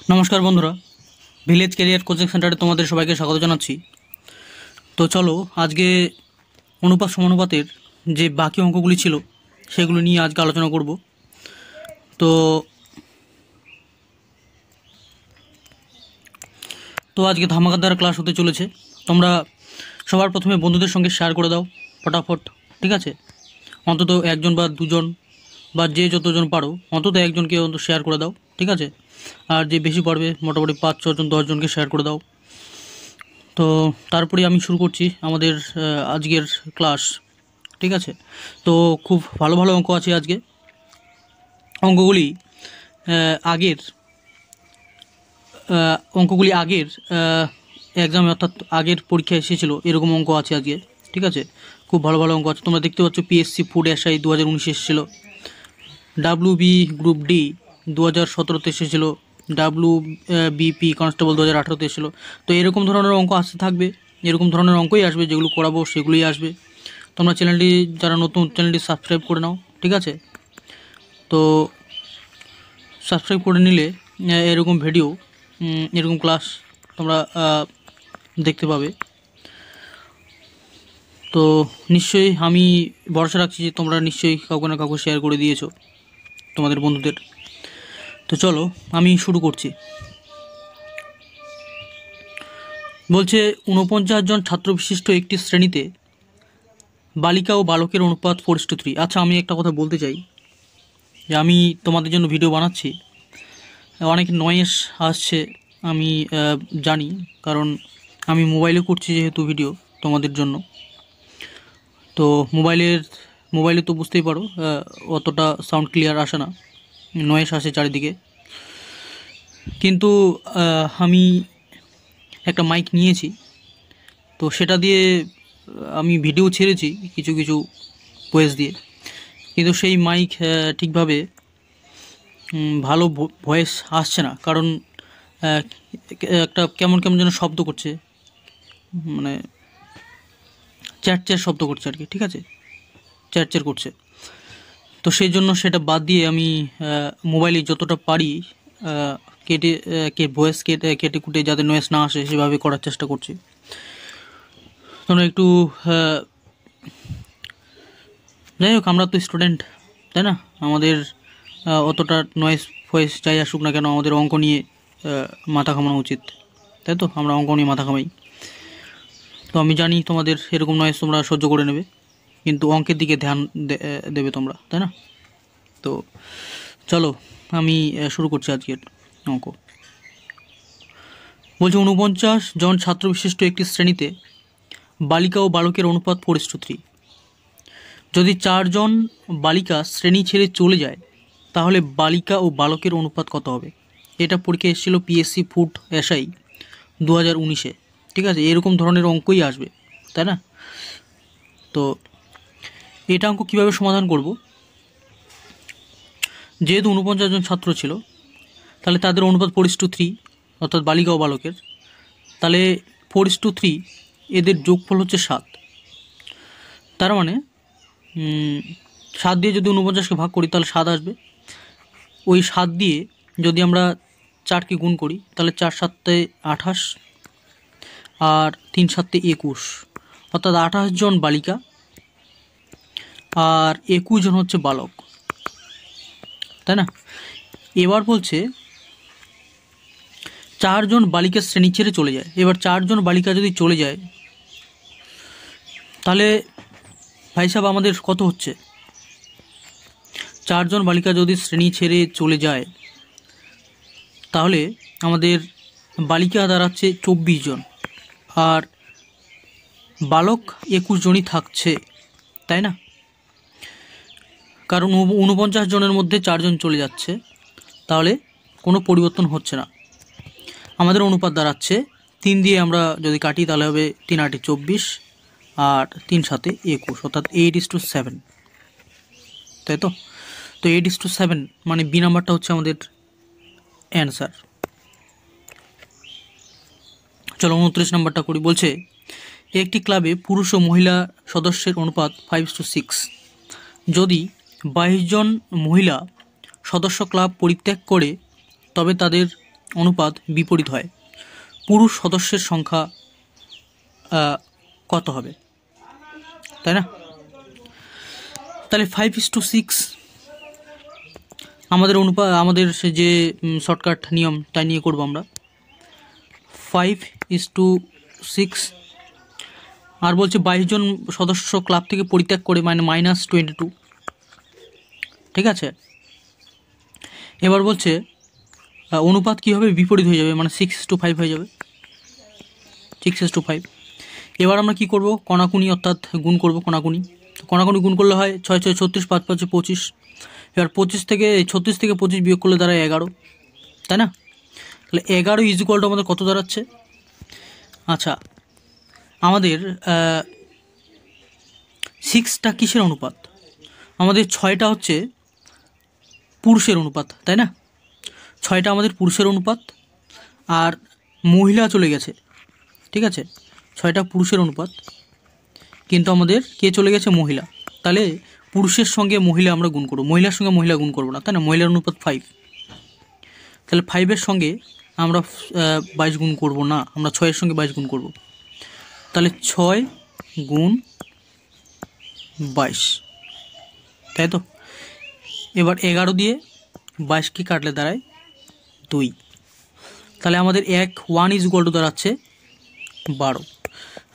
নমস্কার বন্ধুরা, village career coaching সেন্টারে তোমাদের সবাইকে স্বাগত জানাচ্ছি। তো চলো আজকে অনুপাত সমানুপাতের যে বাকি অঙ্কগুলি ছিল সেগুলো নিয়ে আজকে আলোচনা করব। তো তো আজকে ধামাকাদার ক্লাস হতে চলেছে। তোমরা সবার প্রথমে বন্ধুদের সঙ্গে শেয়ার করে দাও ফটাফট, ঠিক আছে? অন্তত একজন বা দুজন বা যে যতজন পারো অন্তত একজনকে অন্তত শেয়ার করে দাও, ঠিক আছে? আর যে বেশি পারবে মোটামুটি 5-6 জন 10 জনকে শেয়ার করে দাও। তো তারপরে আমি শুরু করছি আমাদের আজকের ক্লাস, ঠিক আছে? তো খুব ভালো ভালো অঙ্ক আছে আজকে। অঙ্কগুলি আগের এক্সামে অর্থাৎ আগের পরীক্ষায় এসেছিলো এরকম অঙ্ক আছে আজকে, ঠিক আছে? খুব ভালো ভালো অঙ্ক আছে। তোমরা দেখতে পাচ্ছ পিএসসি ফুড এসআই 2019 এসেছিলো, ডাব্লিউবি গ্রুপ ডি 2017-তে এসেছিলো, বিপি কনস্টেবল 2018-তে এসেছিলো। তো এরকম ধরনের অঙ্ক আসতে থাকবে, এরকম ধরনের অঙ্কই আসবে, যেগুলো করাবো সেগুলোই আসবে। তোমরা চ্যানেলটি যারা নতুন, চ্যানেলটি সাবস্ক্রাইব করে নাও, ঠিক আছে? তো সাবস্ক্রাইব করে নিলে এরকম ভিডিও, এরকম ক্লাস তোমরা দেখতে পাবে। তো নিশ্চয়ই আমি ভরসা রাখছি যে তোমরা নিশ্চয়ই কাউকে না কাউকে শেয়ার করে দিয়েছো তোমাদের বন্ধুদের। তো চলো আমি শুরু করছি। বলছে 49 জন ছাত্র বিশিষ্ট একটি শ্রেণীতে বালিকা ও বালকের অনুপাত 4:3। আচ্ছা, আমি একটা কথা বলতে চাই যে আমি তোমাদের জন্য ভিডিও বানাচ্ছি, অনেক নয়েস আসছে আমি জানি, কারণ আমি মোবাইলে করছি যেহেতু ভিডিও তোমাদের জন্য। তো মোবাইলে তো বুঝতেই পারো অতটা সাউন্ড ক্লিয়ার আসে না, নয়েস আসে চারিদিকে। কিন্তু আমি একটা মাইক নিয়েছি, তো সেটা দিয়ে আমি ভিডিও ছেড়েছি কিছু কিছু ভয়েস দিয়ে, কিন্তু সেই মাইক ঠিকভাবে ভালো ভয়েস আসছে না, কারণ একটা কেমন কেমন যেন শব্দ করছে, মানে চ্যাট শব্দ করছে আর কি, ঠিক আছে? চ্যাট করছে। তো সেই জন্য সেটা বাদ দিয়ে আমি মোবাইলে যতটা পারি ভয়েস কেটে কুটে যাতে নয়েস না আসে সেভাবে করার চেষ্টা করছি। তোমরা একটু যাই হোক, আমরা তো স্টুডেন্ট, তাই না? আমাদের অতটা নয়েস ফয়েস যাই আসুক না কেন, আমাদের অঙ্ক নিয়ে মাথা ঘামানো উচিত, তাই তো? আমরা অঙ্ক নিয়ে মাথা ঘামাই। তো আমি জানি তোমাদের এরকম নয়েস তোমরা সহ্য করে নেবে, কিন্তু অঙ্কের দিকে ধ্যান দেবে তোমরা, তাই না? তো চলো আমি শুরু করছি আজকের অঙ্ক। বলছে 49 জন ছাত্র বিশিষ্ট একটি শ্রেণীতে বালিকা ও বালকের অনুপাত 4:3। যদি 4 জন বালিকা শ্রেণী ছেড়ে চলে যায় তাহলে বালিকা ও বালকের অনুপাত কত হবে? এটা পরীক্ষা এসেছিলো পিএসসি ফুড এসআই 2019-এ, ঠিক আছে? এরকম ধরনের অঙ্কই আসবে, তাই না? তো এটা অঙ্ক কীভাবে সমাধান করব? যেহেতু 49 জন ছাত্র ছিল, তাহলে তাদের অনুপাত 4:3, অর্থাৎ বালিকা ও বালকের। তাহলে 4:3 এদের যোগফল হচ্ছে 7। তার মানে 7 দিয়ে যদি 49-কে ভাগ করি তাহলে 7 আসবে। ওই 7 দিয়ে যদি আমরা 4কে গুণ করি তাহলে 4 7 28 আর 3 7 21, অর্থাৎ 28 জন বালিকা আর 21 জন হচ্ছে বালক, তাই না? এবার বলছে 4 জন বালিকা শ্রেণী ছেড়ে চলে যায়। এবার 4 জন বালিকা যদি চলে যায় তাহলে ভাই সাহেব আমাদের কত হচ্ছে? 4 জন বালিকা যদি শ্রেণী ছেড়ে চলে যায় তাহলে আমাদের বালিকা দাঁড়াচ্ছে 24 জন আর বালক 21 জনই থাকছে, তাই না? কারণ 49 জনের মধ্যে 4 জন চলে যাচ্ছে, তাহলে কোনো পরিবর্তন হচ্ছে না। আমাদের অনুপাত দাঁড়াচ্ছে 3 দিয়ে আমরা যদি কাটি তাহলে হবে 3 8 24 আর 3 7 21, অর্থাৎ 8:7, তাই তো? তো 8:7 মানে বি নাম্বারটা হচ্ছে আমাদের অ্যান্সার। চলো 29 নাম্বারটা করি। বলছে একটি ক্লাবে পুরুষ ও মহিলা সদস্যের অনুপাত 5:6। যদি 22 জন মহিলা সদস্য ক্লাব পরিত্যাগ করে তবে তাদের অনুপাত বিপরীত হয়, পুরুষ সদস্যের সংখ্যা কত হবে, তাই না? তাহলে 5:6 আমাদের যে শর্টকাট নিয়ম তাই নিয়ে করব আমরা। 5:6 আর বলছে 22 জন সদস্য ক্লাব থেকে পরিত্যাগ করে -22। ঠিক আছে, এবার বলছে অনুপাত কী হবে, বিপরীত হয়ে যাবে, মানে 6:5 হয়ে যাবে, 6:5। এবার আমরা কি করব, কণাকুনি অর্থাৎ গুণ করব, কণাকুনি গুণ করলে হয় 6 6 36, 5 5 25। এবার 36 থেকে 25 বিয়োগ করলে দাঁড়ায় 11, তাই না? তাহলে 11 = আমাদের কত দাঁড়াচ্ছে? আচ্ছা, আমাদের 6টা কিসের অনুপাত? আমাদের 6টা হচ্ছে পুরুষের অনুপাত, তাই না? 6টা আমাদের পুরুষের অনুপাত, আর মহিলা চলে গেছে, ঠিক আছে? 6টা পুরুষের অনুপাত, কিন্তু আমাদের কে চলে গেছে? মহিলা। তাহলে পুরুষের সঙ্গে মহিলা আমরা গুণ করব, মহিলার সঙ্গে মহিলা গুণ করব না, তাই না? মহিলার অনুপাত 5। তাহলে 5-এর সঙ্গে আমরা 22 গুণ করব না, আমরা 6-এর সঙ্গে 22 গুণ করব। তাহলে 6 গুণ 22, তাই তো? এবার 11 দিয়ে 22কে কাটলে দাঁড়ায় 2। তাহলে আমাদের 1 দাঁড়াচ্ছে 12।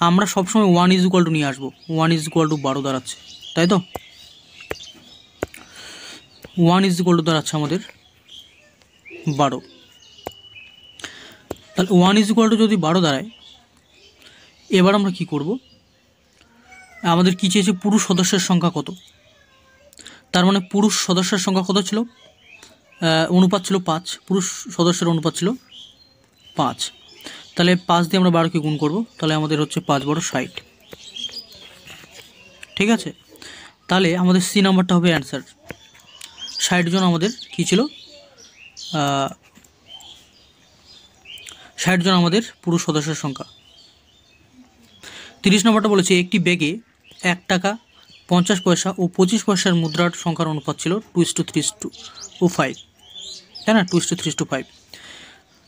আমরা সবসময় 1 নিয়ে আসবো, 1 12 দাঁড়াচ্ছে, তাই তো? 1 দাঁড়াচ্ছে আমাদের 12। তাহলে 1 যদি 12 দাঁড়ায়, এবার আমরা কি করব, আমাদের কি চেয়েছে? পুরুষ সদস্যের সংখ্যা কত। তার মানে পুরুষ সদস্যের সংখ্যা কত ছিল? অনুপাত ছিল 5, পুরুষ সদস্যের অনুপাত ছিল 5। তাহলে 5 দিয়ে আমরা 12কে গুণ করব, তাহলে আমাদের হচ্ছে 5 × 60, ঠিক আছে? তাহলে আমাদের সি নাম্বারটা হবে অ্যান্সার। 60 জন আমাদের কী ছিল? 60 জন আমাদের পুরুষ সদস্যের সংখ্যা। 30 নম্বরটা বলেছে একটি ব্যাগে 1 টাকা 50 পয়সা ও 25 পয়সার মুদ্রার সংখ্যার অনুপাত ছিল 2:3:5, তাই না? 2:3:5।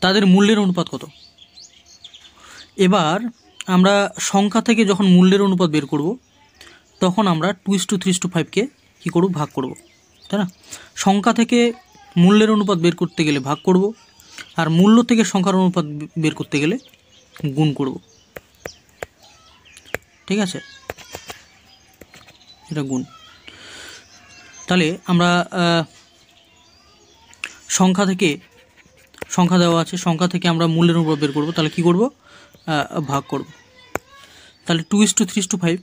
তাদের মূল্যের অনুপাত কত? এবার আমরা সংখ্যা থেকে যখন মূল্যের অনুপাত বের করব, তখন আমরা 2:3:5কে কী করব? ভাগ করব, তাই না? সংখ্যা থেকে মূল্যের অনুপাত বের করতে গেলে ভাগ করব, আর মূল্য থেকে সংখ্যার অনুপাত বের করতে গেলে গুণ করব, ঠিক আছে? এটা গুণ। তাহলে আমরা সংখ্যা দেওয়া আছে, সংখ্যা থেকে আমরা মূল্যের অনুপাত বের করব, তাহলে কি করব? ভাগ করব। তাহলে 2:3:5,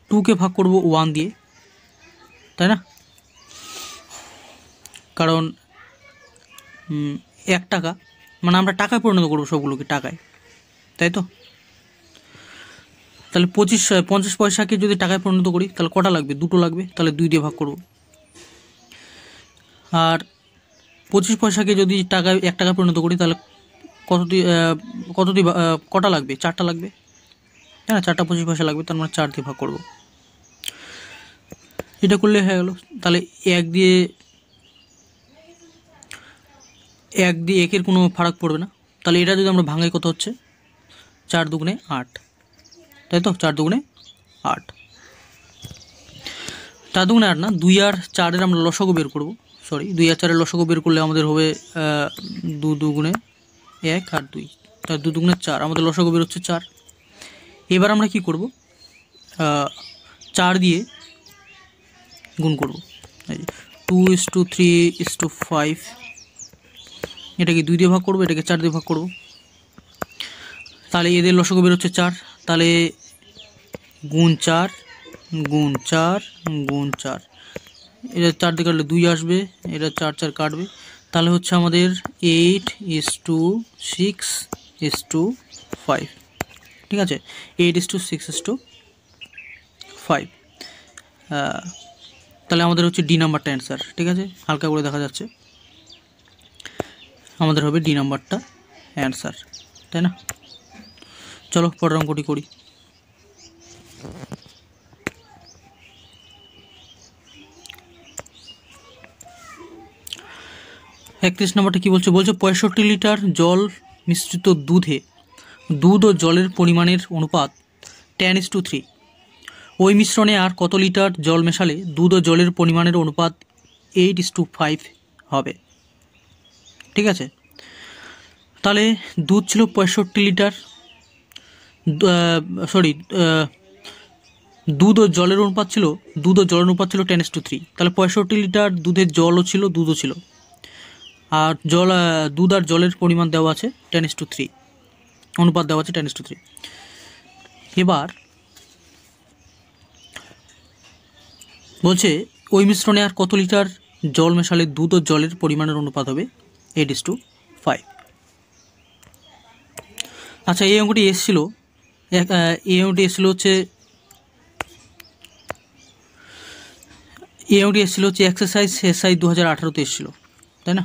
2কে ভাগ করব 1 দিয়ে, তাই না? কারণ 1 টাকা, মানে আমরা টাকায় পরিণত করবো সবগুলোকে, টাকায়, তাই তো? তাহলে 50 পয়সাকে যদি টাকায় পরিণত করি, তাহলে কটা লাগবে? 2টো লাগবে, তাহলে 2 দিয়ে ভাগ করব। আর 25 পয়সাকে যদি 1 টাকায় পরিণত করি, তাহলে কটা লাগবে? 4টা লাগবে, তাই না? 4টা 25 পয়সা লাগবে, তার মানে 4 দিয়ে ভাগ করব। এটা করলে হয়ে গেল। তাহলে 1 দিয়ে 1-এর কোনো ফারাক পড়বে না। তাহলে এটা যদি আমরা ভাঙাই, কত হচ্ছে? 4 দুগুণে 8, তাই তো? 4 দুগুণে 8, 4 দুগুণে 8 না, 2 আর 4-এর আমরা লসাগু বের করব। 2 আর 4-এর লসাগু বের করলে আমাদের হবে 2 দুগুণে 1 আর 2, তার 2 দুগুণে 4, আমাদের লসাগু বের হচ্ছে 4। এবার আমরা কি করব? 4 দিয়ে গুণ করব। 2:3:5, এটাকে 2 দিয়ে ভাগ করব, এটাকে 4 দিয়ে ভাগ করব। তাহলে এদের লসাগু বের হচ্ছে 4, তাহলে গুণ 4 গুণ 4 গুণ 4, এটা 4 দিয়ে কাটলে 2 আসবে, এটা 4 4 কাটবে, তাহলে হচ্ছে আমাদের 8:6:5, ঠিক আছে? 8:6:5, তাহলে আমাদের হচ্ছে ডি নাম্বারটা অ্যান্সার, ঠিক আছে? হালকা করে দেখা যাচ্ছে, আমাদের হবে ডি নাম্বারটা অ্যান্সার, তাই না? চলো পরের অঙ্কটি করি। 31 নম্বরটা কি বলছে? বলছে 65 লিটার জল মিশ্রিত দুধে দুধ ও জলের পরিমাণের অনুপাত 10:3। ওই মিশ্রণে আর কত লিটার জল মেশালে দুধ ও জলের পরিমাণের অনুপাত 8:5 হবে? ঠিক আছে, তাহলে দুধ ছিল 65 লিটার, দুধ ও জলের অনুপাত ছিল 10:3। তাহলে 65 লিটার দুধের জলও ছিল, দুধও ছিল, আর দুধ আর জলের পরিমাণ দেওয়া আছে 10:3, অনুপাত দেওয়া আছে 10:3। এবার বলছে ওই মিশ্রণে আর কত লিটার জল মেশালে দুধ ও জলের পরিমাণের অনুপাত হবে 8:5। আচ্ছা, এই অঙ্কটি এসেছিল হচ্ছে এক্সারসাইজ SI 2018-তে এসেছিল, তাই না?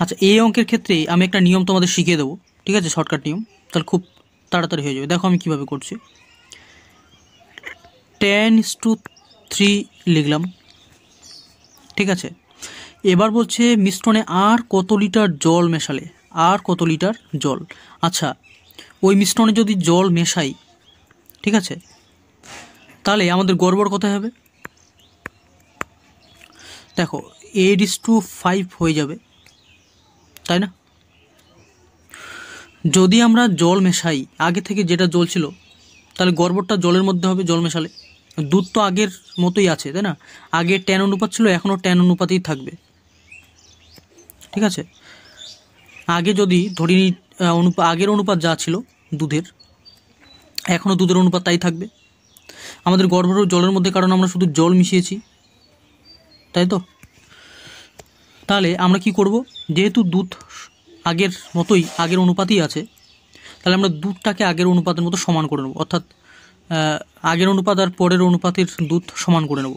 আচ্ছা, এই অঙ্কের ক্ষেত্রে আমি একটা নিয়ম তোমাদের শিখিয়ে দেবো, ঠিক আছে, শর্টকাট নিয়ম, তাহলে খুব তাড়াতাড়ি হয়ে যাবে। দেখো আমি কীভাবে করছি। 10:3 লিখলাম, ঠিক আছে। এবার বলছে মিশ্রণে আর কত লিটার জল মেশালে, আর কত লিটার জল। আচ্ছা, ওই মিশ্রণে যদি জল মেশাই, ঠিক আছে, তাহলে আমাদের গড়বড় কোথায় হবে? দেখো 8:5 হয়ে যাবে, তাই না? যদি আমরা জল মেশাই, আগে থেকে যেটা জল ছিল, তাহলে গড়বড়টা জলের মধ্যে হবে জল মেশালে। দুধ তো আগের মতোই আছে, তাই না? আগে 10 অনুপাত ছিল, এখনও 10 অনুপাতেই থাকবে, ঠিক আছে। আগে যদি ধরি নিই আগের অনুপাত যা ছিল দুধের, এখনও দুধের অনুপাত তাই থাকবে। আমাদের গড়বড় জলের মধ্যে, কারণ আমরা শুধু জল মিশিয়েছি, তাই তো। তাহলে আমরা কি করব? যেহেতু দুধ আগের মতোই, আগের অনুপাতই আছে, তাহলে আমরা দুধটাকে আগের অনুপাতের মতো সমান করে নেব, অর্থাৎ আগের অনুপাত আর পরের অনুপাতের দুধ সমান করে নেব।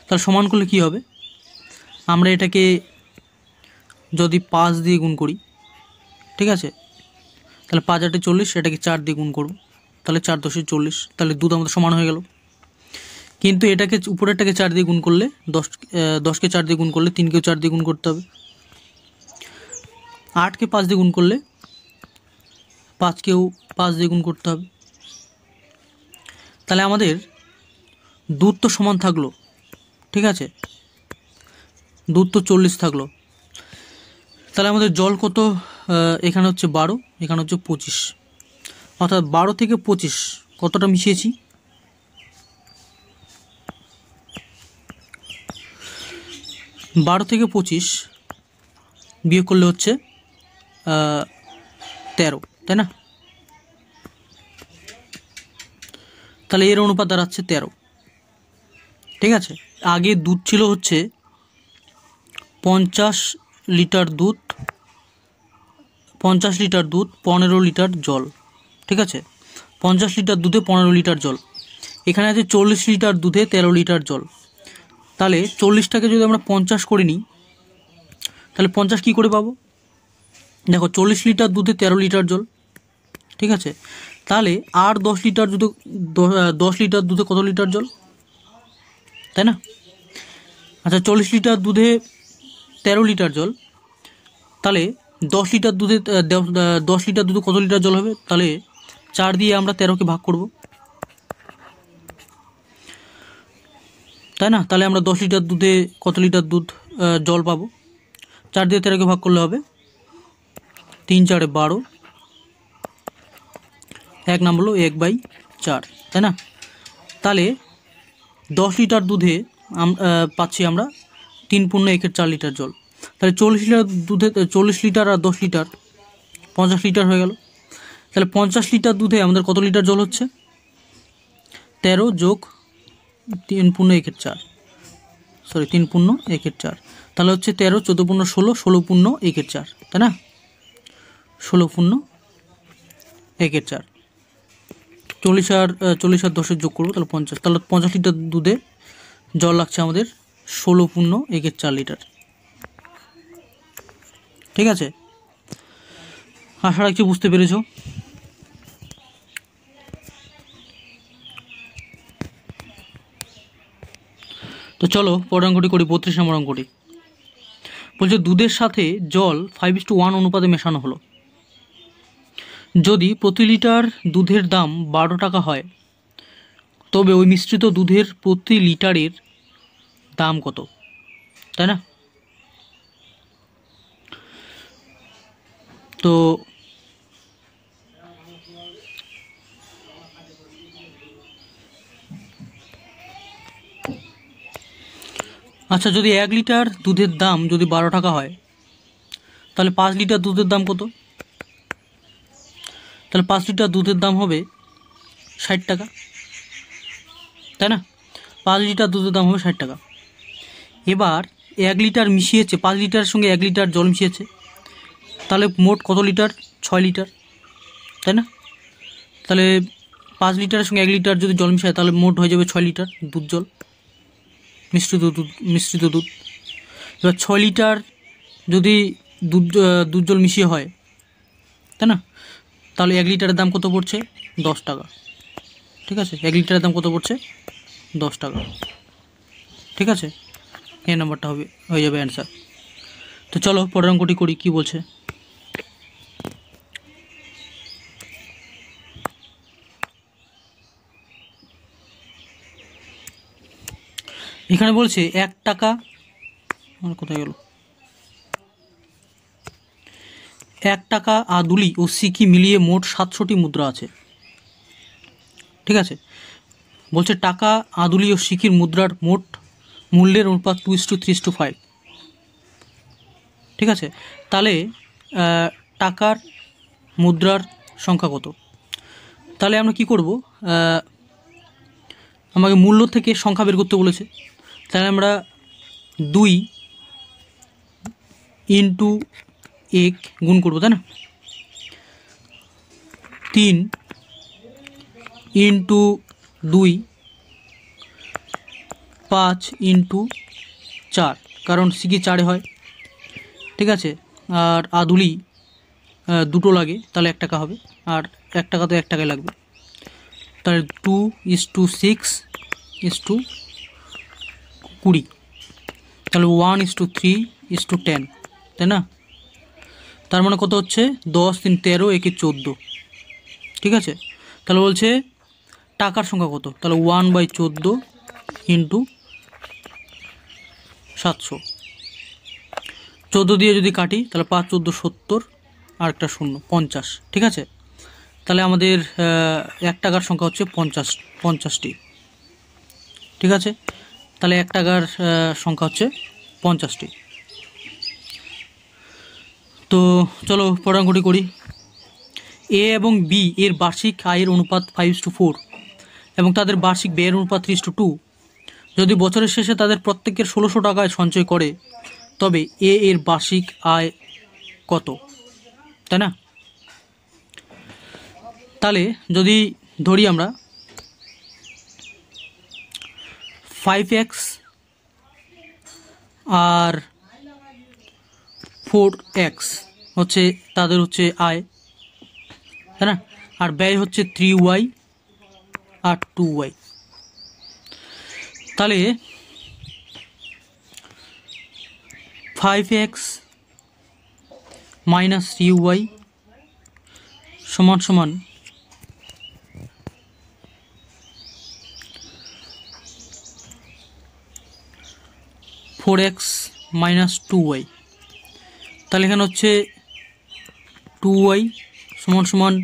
তাহলে সমান করলে কি হবে? আমরা এটাকে যদি 5 দিয়ে গুণ করি, ঠিক আছে, তাহলে 5 8 40, এটাকে 4 দিয়ে গুণ করব, তাহলে 4 10 40, তাহলে দুধ আমাদের সমান হয়ে গেল। কিন্তু এটাকে উপরেরটাকে 4 দিয়ে গুণ করলে 10কে 4 দিয়ে গুণ করলে 3কেও 4 দিয়ে গুণ করতে হবে, 8কে 5 দিয়ে গুণ করলে 5কেও 5 দিয়ে গুণ করতে হবে। তাহলে আমাদের দুধ তো সমান থাকলো, ঠিক আছে, দুধ তো 40 থাকলো। তাহলে আমাদের জল কত? এখানে হচ্ছে 12, এখানে হচ্ছে 25, অর্থাৎ 12 থেকে 25 কতটা মিশিয়েছি? 12 থেকে 25 বিয়োগ করলে হচ্ছে 13, তাই না? তাহলে এর অনুপাত দাঁড়াচ্ছে 13, ঠিক আছে। আগে দুধ ছিল হচ্ছে 50 লিটার দুধ, 15 লিটার জল, ঠিক আছে। 50 লিটার দুধে 15 লিটার জল। এখানে আছে 40 লিটার দুধে 13 লিটার জল। তাহলে 40টাকে যদি আমরা 50 করে নিই, তাহলে 50 কী করে পাবো? দেখো 40 লিটার দুধে 13 লিটার জল, ঠিক আছে। তাহলে আর 10 লিটার দুধে 10 লিটার দুধে কত লিটার জল, তাই না? আচ্ছা, 40 লিটার দুধে 13 লিটার জল, তাহলে 10 লিটার দুধে 10 লিটার দুধে কত লিটার জল হবে? তাহলে 4 দিয়ে আমরা 13কে ভাগ করব, তাই না? তাহলে আমরা 10 লিটার দুধে কত লিটার দুধ জল পাবো? 4 দিয়ে 13কে ভাগ করলে হবে 3 4 12, 1 নাম হলো 1/4, তাই না? তাহলে 10 লিটার দুধে পাচ্ছি আমরা 3 পূর্ণ 1/4 লিটার জল। তাহলে 40 লিটার দুধে 40 লিটার আর 10 লিটার 50 লিটার হয়ে গেল। তাহলে 50 লিটার দুধে আমাদের কত লিটার জল হচ্ছে? 13 যোগ 3 পূর্ণ 1/4, 3 পূর্ণ 1/4, তাহলে হচ্ছে 13, 14 পূর্ণ 16, 16 পূর্ণ 1/4, তাই না? 16 পূর্ণ 1/4, 40 আর 10 যোগ করবো, তাহলে 50। তাহলে 50 লিটার দুধে জল লাগছে আমাদের 16 পূর্ণ 1/4 লিটার, ঠিক আছে। আশা রাখছি বুঝতে পেরেছ। তো চলো পরের অঙ্কটি করি, 32 নম্বর অঙ্কটি। বলছে দুধের সাথে জল 5:1 অনুপাতে মেশানো হলো। যদি প্রতি লিটার দুধের দাম 12 টাকা হয় তবে ওই মিশ্রিত দুধের প্রতি লিটারের দাম কত, তাই না? তো আচ্ছা, যদি 1 লিটার দুধের দাম যদি 12 টাকা হয় তাহলে 5 লিটার দুধের দাম কত? তাহলে 5 লিটার দুধের দাম হবে 60 টাকা, তাই না? 5 লিটার দুধের দাম হবে 60 টাকা। এবার 1 লিটার মিশিয়েছে, 5 লিটারের সঙ্গে 1 লিটার জল মিশিয়েছে, তাহলে মোট কত লিটার? 6 লিটার, তাই না? তাহলে 5 লিটারের সঙ্গে 1 লিটার যদি জল মিশায় তাহলে মোট হয়ে যাবে 6 লিটার দুধ জল, মিশ্রিত দুধ। এবার 6 লিটার যদি দুধ জল মিশিয়ে হয়, তাই না? তাহলে 1 লিটারের দাম কত পড়ছে? 10 টাকা, ঠিক আছে? 1 লিটারের দাম কত পড়ছে? 10 টাকা, ঠিক আছে? এই নাম্বারটা হয়ে যাবে অ্যান্সার। তো চলো পরের অঙ্কটি করি, কি বলছে। এখানে বলছে 1 টাকা, কোথায় গেল? 1 টাকা আদুলি ও সিকি মিলিয়ে মোট 700টি মুদ্রা আছে, ঠিক আছে? বলছে টাকা, আদুলি ও সিকির মুদ্রার মোট মূল্যের অনুপাত 2:3:5, ঠিক আছে? তাহলে টাকার মুদ্রার সংখ্যা কত? তাহলে আমরা কি করব, আমাকে মূল্য থেকে সংখ্যা বের করতে বলেছে, তাহলে আমরা 2 ইন্টু 1 গুণ করবো, তাই না? 3 ইন্টু 2, 5 ইন্টু 4, কারণ সিকি 4-এ হয়, ঠিক আছে? আর আদুলি 2টো লাগে, তাহলে 1 টাকা হবে, আর 1 টাকা তো 1 টাকায় লাগবে, তাহলে 2:6:20, তাহলে 1:3:10, তাই না? তার মানে কত হচ্ছে? 10 3 13 1 14, ঠিক আছে? তাহলে বলছে টাকার সংখ্যা কত? তাহলে 1/14 ইন্টু 700, 14 দিয়ে যদি কাটি তাহলে 5 14 70, আর একটা 0 50, ঠিক আছে? তাহলে আমাদের 1 টাকার সংখ্যা হচ্ছে 50টি, ঠিক আছে? তাহলে 1 টাকার সংখ্যা হচ্ছে 50টি। তো চলো পরের অঙ্কটি করি। এ এবং বি এর বার্ষিক আয়ের অনুপাত 5:4 এবং তাদের বার্ষিক ব্যয়ের অনুপাত 3:2। যদি বছরের শেষে তাদের প্রত্যেকের 1600 টাকায় সঞ্চয় করে তবে এ এর বার্ষিক আয় কত, তাই না? তাহলে যদি ধরি আমরা 5x আর 4x হচ্ছে তাদের হচ্ছে আয়, তাই না? আর ব্যয় হচ্ছে 3y আর 2y। তাহলে 5x মাইনাস 3y সমান সমান 4x মাইনাস 2y। তাহলে এখানে হচ্ছে 2y সমান সমান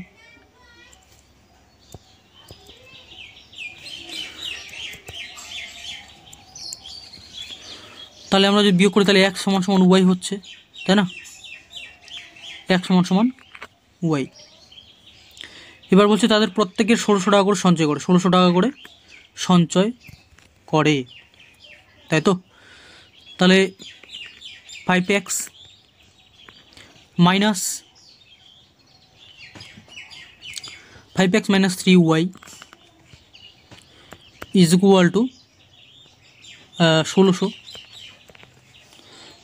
তাহলে আমরা যদি বিয়োগ করি তাহলে x সমান সমান y হচ্ছে, তাই না? x সমান সমান y। এবার বলছে তাদের প্রত্যেকের 1600 টাকা করে সঞ্চয় করে, 1600 টাকা করে সঞ্চয় করে, তাই তো? তাহলে 5x minus 3y is equal to 1600।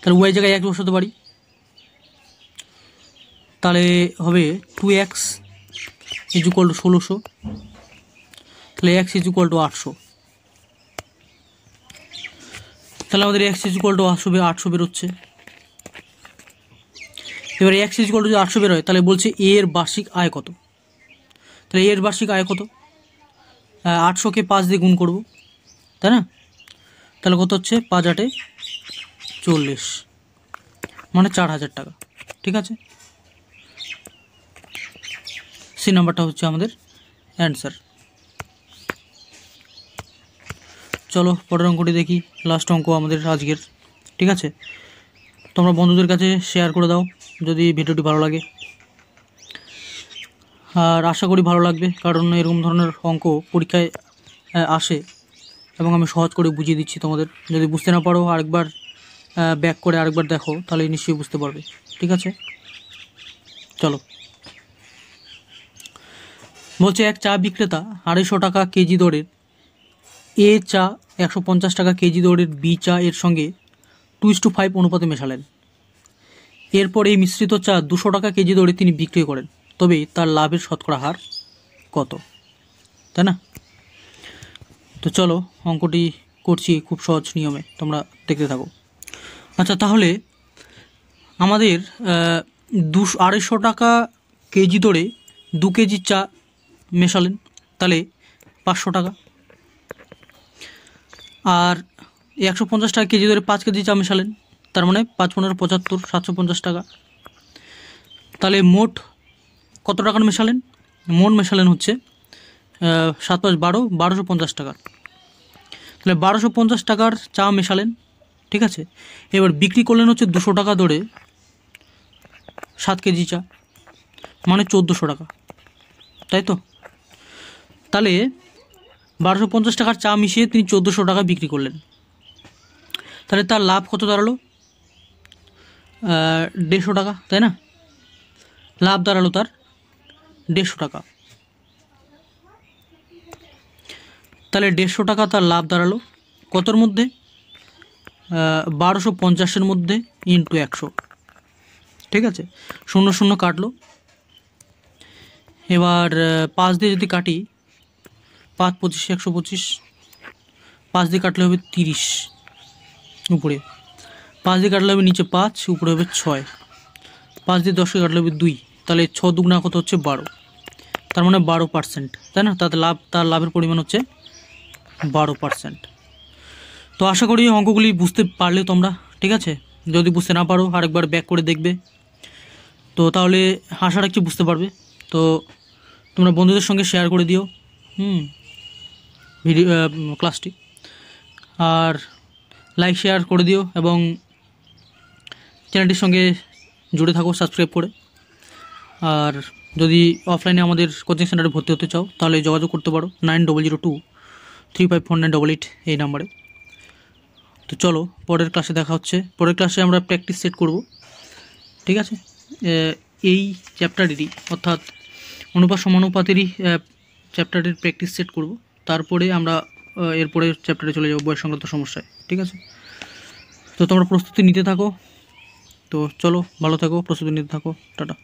তাহলে ওয়াই জায়গায় 1 বসাতে পারি, তাহলে হবে 2x ইজ ইকুয়াল টু 1600, তাহলে x ইজ ইকুয়াল টু 800। তাহলে আমাদের x ইজ ইকুয়াল টু 800 বেরোচ্ছে, এবার x ইকুয়াল টু যদি 800 বের হয় তাহলে বলছে এ এর বার্ষিক আয় কত। তাহলে এর বার্ষিক আয় কত, 800কে 5 দিয়ে গুণ করব, তাই না? তাহলে কত হচ্ছে 5 8 40, মানে 4000 টাকা। ঠিক আছে, সি নাম্বারটা হচ্ছে আমাদের অ্যান্সার। চলো পরের অঙ্কটি দেখি, লাস্ট অঙ্ক আমাদের আজকের। ঠিক আছে, তোমরা বন্ধুদের কাছে শেয়ার করে দাও যদি ভিডিওটি ভালো লাগে, আর আশা করি ভালো লাগবে, কারণ এরকম ধরনের অঙ্ক পরীক্ষায় আসে এবং আমি সহজ করে বুঝিয়ে দিচ্ছি তোমাদের। যদি বুঝতে না পারো আরেকবার ব্যাক করে আরেকবার দেখো, তাহলে নিশ্চয়ই বুঝতে পারবে। ঠিক আছে, চলো। বলছে এক চা বিক্রেতা 250 টাকা কেজি দরের এ চা 150 টাকা কেজি দরের বি চা এর সঙ্গে 2:5 অনুপাতে মেশালেন। এরপর এই মিশ্রিত চা 200 টাকা কেজি দরে তিনি বিক্রি করেন, তবে তার লাভের শতকরা হার কত, তাই না? তো চলো অঙ্কটি করছি খুব সহজ নিয়মে, তোমরা দেখতে থাকো। আচ্ছা, তাহলে আমাদের 250 টাকা কেজি দরে 2 কেজি চা মেশালেন, তাহলে 500 টাকা। আর 150 টাকা কেজি দরে 5 কেজি চা মেশালেন, তার মানে 5 15 75, 750 টাকা। তাহলে মোট কত টাকার মেশালেন? মোট মেশালেন হচ্ছে 7 5 12, 1250 টাকার। তাহলে 1250 টাকার চা মেশালেন। ঠিক আছে, এবার বিক্রি করলেন হচ্ছে 200 টাকা দরে 7 কেজি চা, মানে 1400 টাকা, তাই তো? তাহলে 1250 টাকার চা মিশিয়ে তিনি 1400 টাকা বিক্রি করলেন, তাহলে তার লাভ কত দাঁড়ালো? 150 টাকা, তাই না? লাভ দাঁড়ালো তার 150 টাকা। তাহলে 150 টাকা তার লাভ দাঁড়ালো কতর মধ্যে? 1250-এর মধ্যে ইন্টু 100। ঠিক আছে, 0 0 কাটলো। এবার 5 দিয়ে যদি কাটি, 5 25 125, 5 দিয়ে কাটলে হবে 30, উপরে 5 দিয়ে কাটলে হবে নিচে 5, উপরে হবে 6, 5 দিয়ে 10কে কাটলে হবে 2, তাহলে 6 দুগুণা কত হচ্ছে 12, তার মানে 12%, তাই না? তার লাভের পরিমাণ হচ্ছে 12%। তো আশা করি অঙ্কগুলি বুঝতে পারলে তোমরা। ঠিক আছে, যদি বুঝতে না পারো আরেকবার ব্যাক করে দেখবে, তো তাহলে আশা রাখছি বুঝতে পারবে। তো তোমরা বন্ধুদের সঙ্গে শেয়ার করে দিও ভিডিও ক্লাসটি, আর লাইক শেয়ার করে দিও, এবং চ্যানেলটির সঙ্গে জুড়ে থাকো সাবস্ক্রাইব করে। আর যদি অফলাইনে আমাদের কোচিং সেন্টারে ভর্তি হতে চাও তাহলে যোগাযোগ করতে পারো 9002354988 এই নাম্বারে। তো চলো পরের ক্লাসে দেখা হচ্ছে। পরের ক্লাসে আমরা প্র্যাকটিস সেট করব। ঠিক আছে, এই চ্যাপ্টারেরই অর্থাৎ অনুপাত সমানুপাতেরই চ্যাপ্টারের প্র্যাকটিস সেট করব, তারপরে আমরা এরপরের চ্যাপ্টারে চলে যাব বয়স সংক্রান্ত সমস্যায়। ঠিক আছে, তো তোমরা প্রস্তুতি নিতে থাকো। তো চলো ভালো থাকো, প্রস্তুতি নিতে থাকো, টাটা।